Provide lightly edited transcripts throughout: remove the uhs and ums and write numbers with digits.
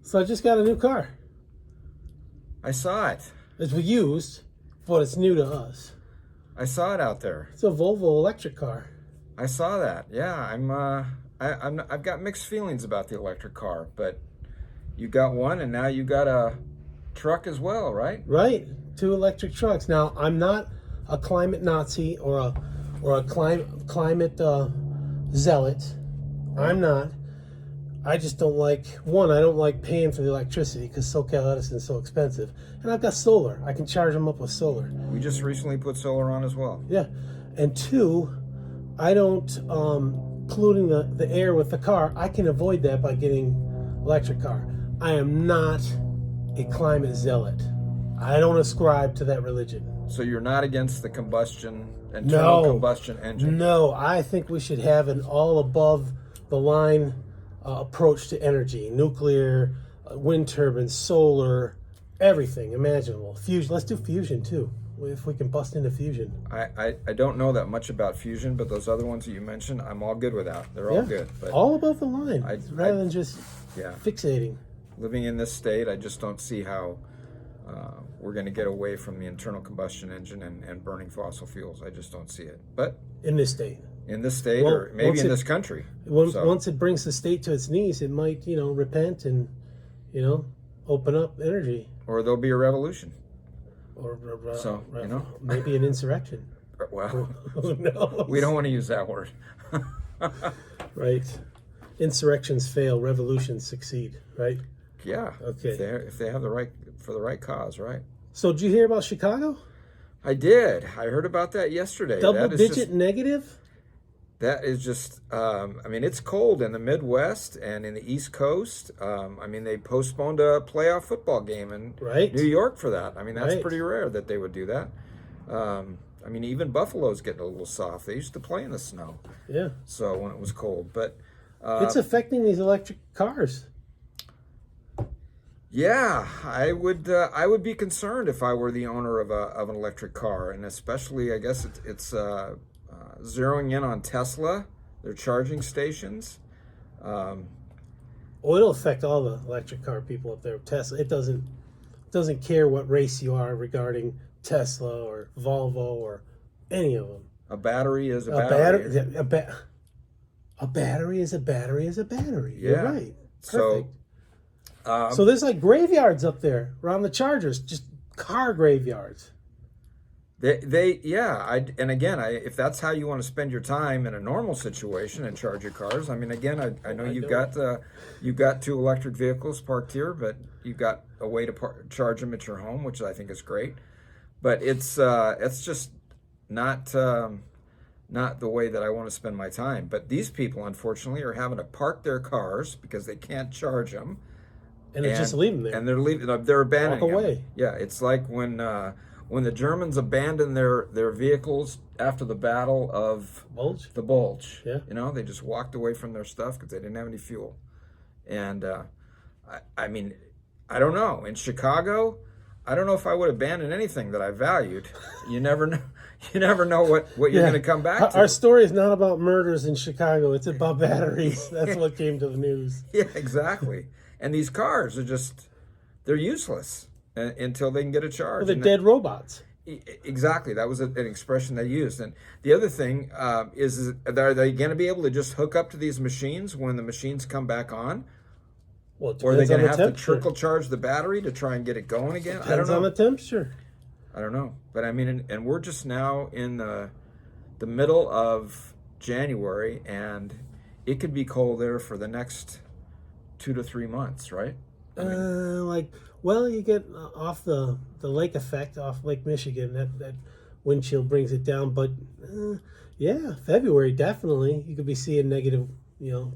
So I just got a new car. I saw it. It's used, but it's new to us. I saw it out there. It's a Volvo electric car. I saw that. Yeah, I've got mixed feelings about the electric car, but you got one, and now you got a truck as well, right? Right, 2 electric trucks. Now I'm not a climate Nazi or a climate zealot. I'm not. I just don't like, one, I don't like paying for the electricity because SoCal Edison is so expensive. And I've got solar. I can charge them up with solar. We just recently put solar on as well. Yeah. And 2, I don't, polluting the air with the car, I can avoid that by getting electric car. I am not a climate zealot. I don't ascribe to that religion. So you're not against the internal combustion engine? No, I think we should have an all above the line approach to energy. Nuclear, wind turbines, solar, everything imaginable. Fusion, let's do fusion too, if we can bust into fusion. I don't know that much about fusion, but those other ones that you mentioned, I'm all good without. They're all good. But all above the line, rather than just fixating. Living in this state, I just don't see how we're going to get away from the internal combustion engine and burning fossil fuels. I just don't see it. But in this state. In this state, or maybe in this country. Once it brings the state to its knees, it might, repent and, open up energy. Or there'll be a revolution. Or maybe an insurrection. Well, who knows? We don't want to use that word. Right. Insurrections fail, revolutions succeed. Right. Yeah. Okay. If they have the right cause, right? So did you hear about Chicago? I did. I heard about that yesterday. Double-digit negative? That is just, it's cold in the Midwest and in the East Coast. They postponed a playoff football game in New York for that. That's pretty rare that they would do that. Even Buffalo's getting a little soft. They used to play in the snow. Yeah. So when it was cold, but it's affecting these electric cars. Yeah, I would be concerned if I were the owner of an electric car, and especially, I guess it's zeroing in on Tesla, their charging stations. It'll affect all the electric car people up there. Tesla, it doesn't care what race you are regarding Tesla or Volvo or any of them. A battery is a battery. A battery is a battery is a battery. Yeah. You're right. Perfect. So there's like graveyards up there around the chargers, just car graveyards. And again, if that's how you want to spend your time in a normal situation and charge your cars, I know you've got 2 electric vehicles parked here, but you've got a way to charge them at your home, which I think is great. But it's just not the way that I want to spend my time. But these people, unfortunately, are having to park their cars because they can't charge them, and they're just leaving there. And they're abandoning Walk away. them. Yeah, it's like when the Germans abandoned their vehicles after the Battle of the Bulge. Yeah. They just walked away from their stuff because they didn't have any fuel. And I don't know. In Chicago, I don't know if I would abandon anything that I valued. You never know. You never know what you're going to come back to. Our story is not about murders in Chicago. It's about batteries. That's what came to the news. Yeah, exactly. And these cars are they're useless until they can get a charge. Well, they're dead robots. Exactly. That was an expression they used. And the other thing is are they going to be able to just hook up to these machines when the machines come back on? Well, or are they going to have to trickle charge the battery to try and get it going again? I don't know. Depends on the temperature. I don't know. But and we're just now in the middle of January, and it could be cold there for the next 2 to 3 months, right? You get off the lake effect off Lake Michigan. That wind chill brings it down. But February definitely you could be seeing negative,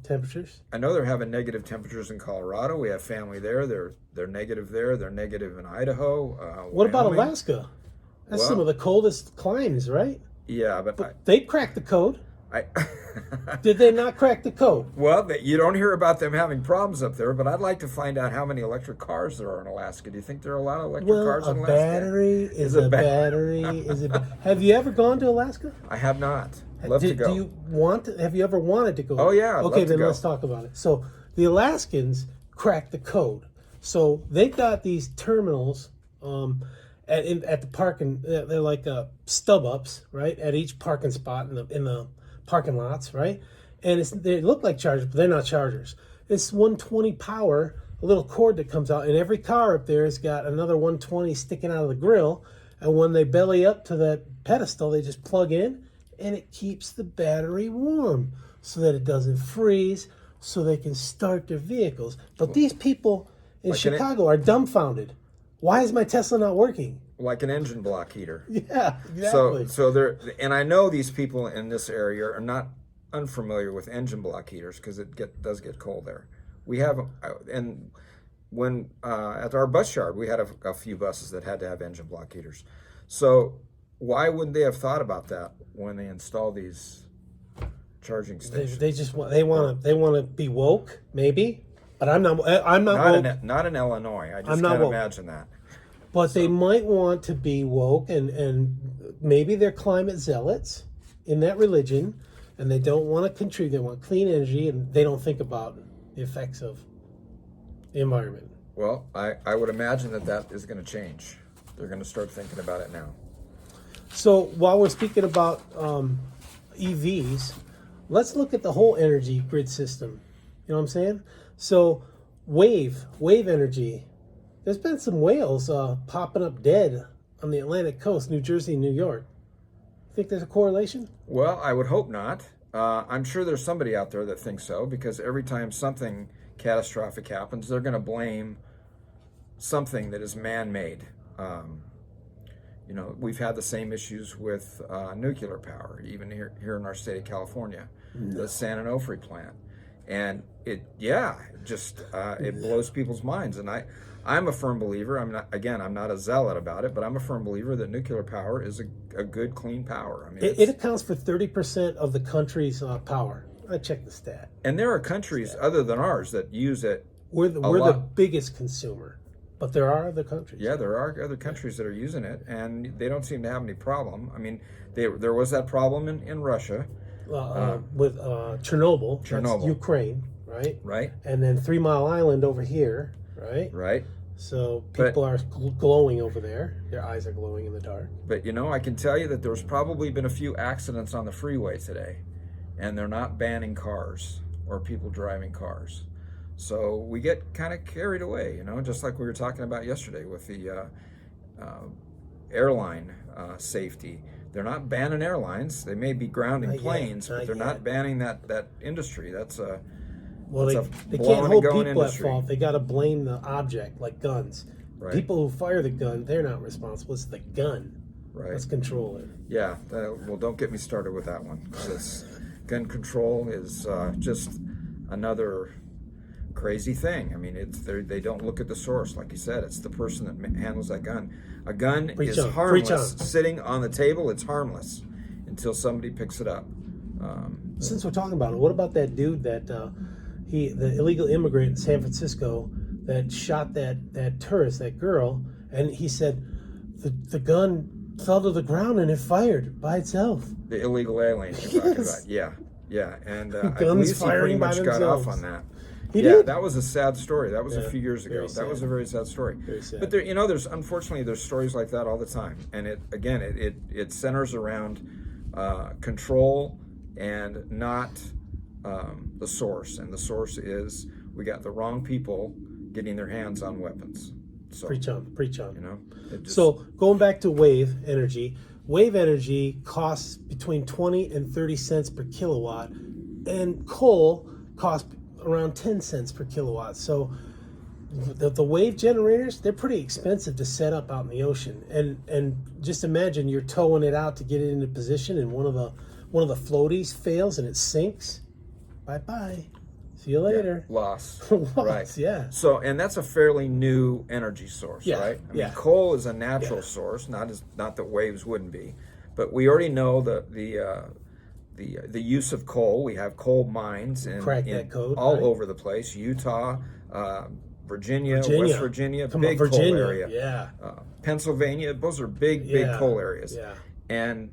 temperatures. I know they're having negative temperatures in Colorado. We have family there. They're negative there. They're negative in Idaho. What about Alaska? That's some of the coldest climes, right? Yeah, but they cracked the code. Did they not crack the code? Well, you don't hear about them having problems up there, but I'd like to find out how many electric cars there are in Alaska. Do you think there are a lot of electric cars in Alaska? Battery is a battery. Have you ever gone to Alaska? I have not. Love to go. Have you ever wanted to go? Oh, yeah. Okay, then let's talk about it. So the Alaskans cracked the code. So they've got these terminals at the parking. They're like stub ups, right, at each parking spot in the parking lots, right? And they look like chargers, but they're not chargers. It's 120 power, a little cord that comes out, and every car up there has got another 120 sticking out of the grill. And when they belly up to that pedestal, they just plug in, and it keeps the battery warm so that it doesn't freeze, so they can start their vehicles. But these people in Chicago are dumbfounded. Why is my Tesla not working? Like an engine block heater. Yeah, exactly. So they're, and I know these people in this area are not unfamiliar with engine block heaters because it does get cold there. We have, and when at our bus yard, we had a few buses that had to have engine block heaters. So why wouldn't they have thought about that when they install these charging stations? They want to be woke, maybe. But I'm not woke. Not in Illinois. I just can't imagine that. But they might want to be woke, and maybe they're climate zealots in that religion, and they don't want to contribute. They want clean energy, and they don't think about the effects of the environment. Well, I would imagine that is going to change. They're going to start thinking about it now. So while we're speaking about EVs, let's look at the whole energy grid system. You know what I'm saying? So wave energy. There's been some whales popping up dead on the Atlantic coast, New Jersey, New York. Think there's a correlation? Well, I would hope not. I'm sure there's somebody out there that thinks so, because every time something catastrophic happens, they're going to blame something that is man-made. You know, we've had the same issues with nuclear power, even here in our state of California, the San Onofre plant. And it blows people's minds. And I'm a firm believer. I'm not a zealot about it, but I'm a firm believer that nuclear power is a good, clean power. I mean, it accounts for 30% of the country's power. I checked the stat. And there are countries other than ours that use it. We're the biggest consumer, but there are other countries. Yeah, there are other countries that are using it, and they don't seem to have any problem. I mean, there was that problem in Russia. With Chernobyl, that's Ukraine, right? Right. And then 3 Mile Island over here, right? Right. So people are glowing over there. Their eyes are glowing in the dark. But, you know, I can tell you that there's probably been a few accidents on the freeway today, and they're not banning cars or people driving cars. So we get kind of carried away, you know, just like we were talking about yesterday with the airline safety. They're not banning airlines. They may be grounding planes, but they're not banning that industry. That's they can't hold people at fault. They got to blame the object, like guns. Right. People who fire the gun, they're not responsible. It's the gun. Right. Let's control it. Yeah. Well, don't get me started with that one, because gun control is just another crazy thing. I mean, they don't look at the source, like you said. It's the person that handles that gun. A gun is harmless. Sitting on the table, it's harmless until somebody picks it up. Since we're talking about it, what about that dude that the illegal immigrant in San Francisco that shot that tourist, that girl, and he said the gun fell to the ground and it fired by itself. The illegal alien you're talking about. Yeah. And I guns believe he pretty much got off on that. He did? That was a sad story. That was a few years ago. That was a very sad story. Very sad. But there's stories like that all the time, and it centers around control and not the source. And the source is we got the wrong people getting their hands on weapons. So, preach on. You know. So going back to wave energy costs between 20 and 30 cents per kilowatt, and coal costs around 10 cents per kilowatt. So the wave generators, they're pretty expensive to set up out in the ocean. And just imagine you're towing it out to get it into position, and one of the floaties fails and it sinks. Bye-bye. See you later. Yeah, loss. Right. Yeah. So, and that's a fairly new energy source, right? I mean, coal is a natural source, not that waves wouldn't be, but we already know the use of coal. We have coal mines all over the place. Utah, Virginia, West Virginia, big coal area. Yeah. Pennsylvania, those are big coal areas. Yeah. And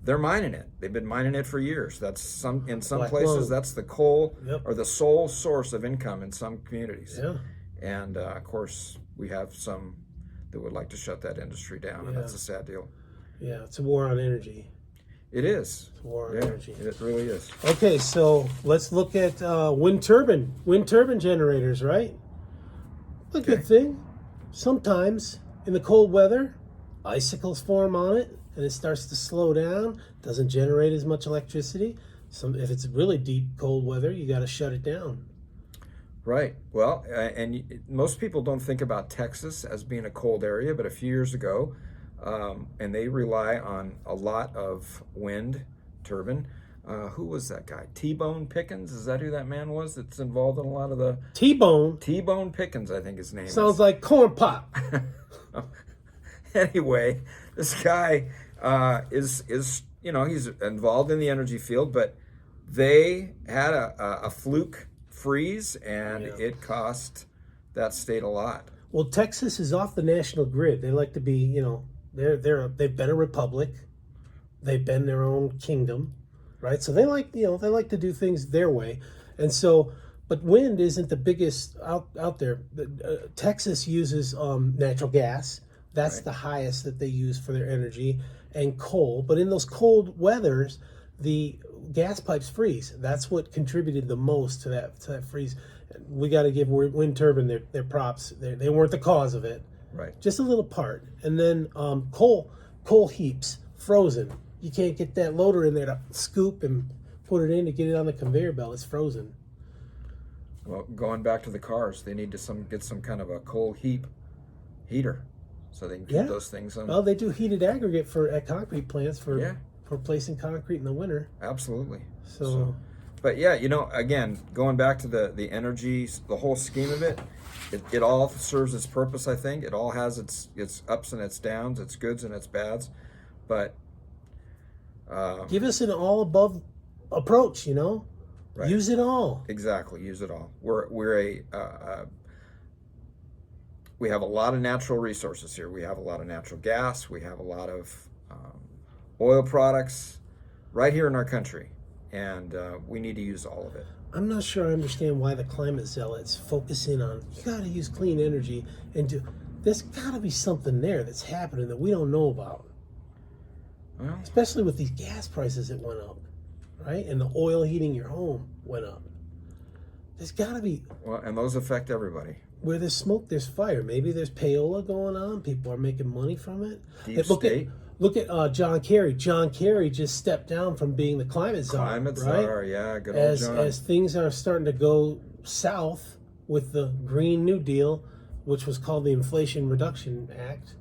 they're mining it. They've been mining it for years. That's in some Black places lung. that's the coal Yep. or the sole source of income in some communities. Yeah. And of course, we have some that would like to shut that industry down, and Yeah. that's a sad deal. Yeah, it's a war on energy. It is. It's a war on Yeah, energy. it really is. Okay, so let's look at wind turbine generators, right? A good thing. Sometimes in the cold weather, icicles form on it, and it starts to slow down. Doesn't generate as much electricity. If it's really deep cold weather, you got to shut it down. Right. Well, most people don't think about Texas as being a cold area, but a few years ago, and they rely on a lot of wind turbine. Who was that guy? T-Bone Pickens? Is that who that man was that's involved in a lot of the... T-bone T-Bone Pickens, I think his name sounds is. like corn pop. Anyway, this guy is he's involved in the energy field, but they had a fluke freeze, and it cost that state a lot. Well, Texas is off the national grid. They like to be, they've been a republic. They've been their own kingdom, right? So they like to do things their way. And so, but wind isn't the biggest out there. Texas uses natural gas. That's Right. the highest that they use for their energy, and coal. But in those cold weathers, the gas pipes freeze. That's what contributed the most to that freeze. We got to give wind turbine their props. They weren't the cause of it, Right. just a little part. And then coal heaps frozen. You can't get that loader in there to scoop and put it in to get it on the conveyor belt. It's frozen. Well, going back to the cars, they need to get some kind of a coal heater, so they can keep those things on. Well, they do heated aggregate at concrete plants for placing concrete in the winter. Absolutely. So but yeah, again, going back to the energy, the whole scheme of it all serves its purpose. I think it all has its ups and its downs, its goods and its bads. But give us an all above approach. Right. Use it all. Exactly, use it all. We have a lot of natural resources here. We have a lot of natural gas. We have a lot of oil products right here in our country, and we need to use all of it. I'm not sure I understand why the climate zealots focus in on you got to use clean energy there's got to be something there that's happening that we don't know about. Well, Especially with these gas prices that went up, right? And the oil heating your home went up. There's got to be, well, and those affect everybody. where there's smoke, there's fire. Maybe there's payola going on. People are making money from it. Deep Look state. Look at John Kerry. John Kerry just stepped down from being the climate czar. Climate right? czar, yeah, good old John. As things are starting to go south with the Green New Deal, which was called the Inflation Reduction Act,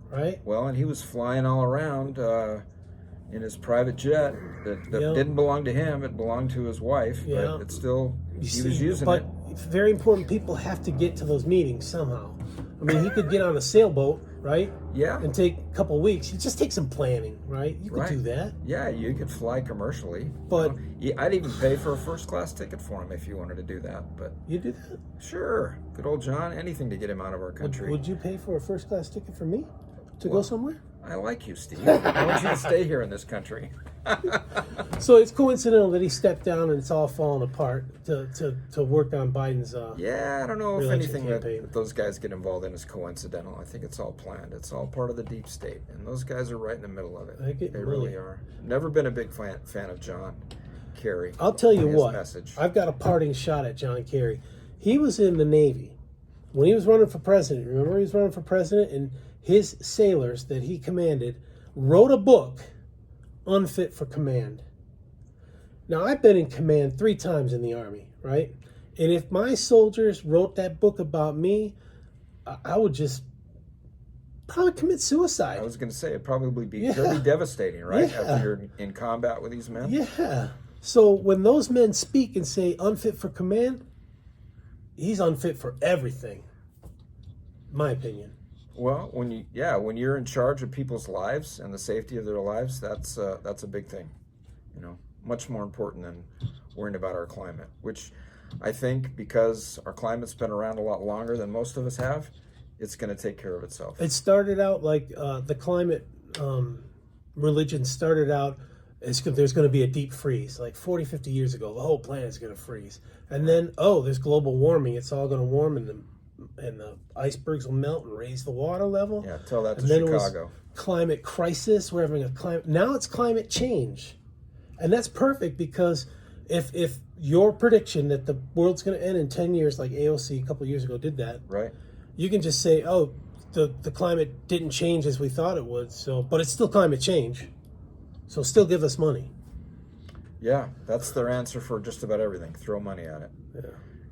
right? Well, and he was flying all around in his private jet that didn't belong to him. It belonged to his wife, but it's still, he was using it. But very important people have to get to those meetings somehow. I mean, he could get on a sailboat, right? Yeah. And take a couple of weeks. It just takes some planning, right? You could do that. Yeah, you could fly commercially. But I'd even pay for a first-class ticket for him if you wanted to do that. But you do that? sure, good old John, anything to get him out of our country. Would you pay for a first-class ticket for me to go somewhere? I like you, Steve. I want you to stay here in this country. So it's coincidental that he stepped down and it's all falling apart to work on Biden's. Yeah, I don't know if re-election anything campaign. that those guys get involved in is coincidental. I think it's all planned. It's all part of the deep state, and those guys are right in the middle of it. They really are. Never been a big fan of John Kerry. I'll tell you and his what. message. I've got a parting shot at John Kerry. He was in the Navy when he was running for president. Remember, he was running for president, and his sailors that he commanded wrote a book, Unfit for Command. Now, I've been in command 3 times in the Army, right? And if my soldiers wrote that book about me, I would just probably commit suicide. I was going to say it'd probably be pretty devastating, right? Yeah. After you're in combat with these men. Yeah. So when those men speak and say unfit for command, he's unfit for everything. My opinion. Well, when you're in charge of people's lives and the safety of their lives, that's a big thing. Much more important than worrying about our climate, which I think because our climate's been around a lot longer than most of us have, it's going to take care of itself. It started out like the climate religion started out there's going to be a deep freeze. Like 40, 50 years ago, the whole planet's going to freeze. And then, there's global warming. It's all going to warm, and the icebergs will melt and raise the water level. Yeah, tell that to And then Chicago. It was climate crisis. We're having a climate. Now it's climate change. And that's perfect, because if your prediction that the world's going to end in 10 years, like AOC a couple of years ago did that, Right. you can just say, the climate didn't change as we thought it would, but it's still climate change. So still give us money. Yeah, that's their answer for just about everything. Throw money at it. Yeah.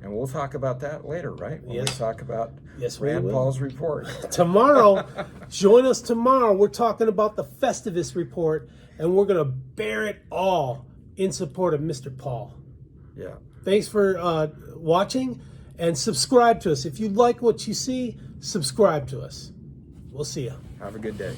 And we'll talk about that later, right? When we talk about Rand will. Paul's report. Tomorrow, join us tomorrow. We're talking about the Festivus report, and we're going to bear it all in support of Mr. Paul. Yeah. Thanks for watching, and subscribe to us. If you like what you see, subscribe to us. We'll see you. Have a good day.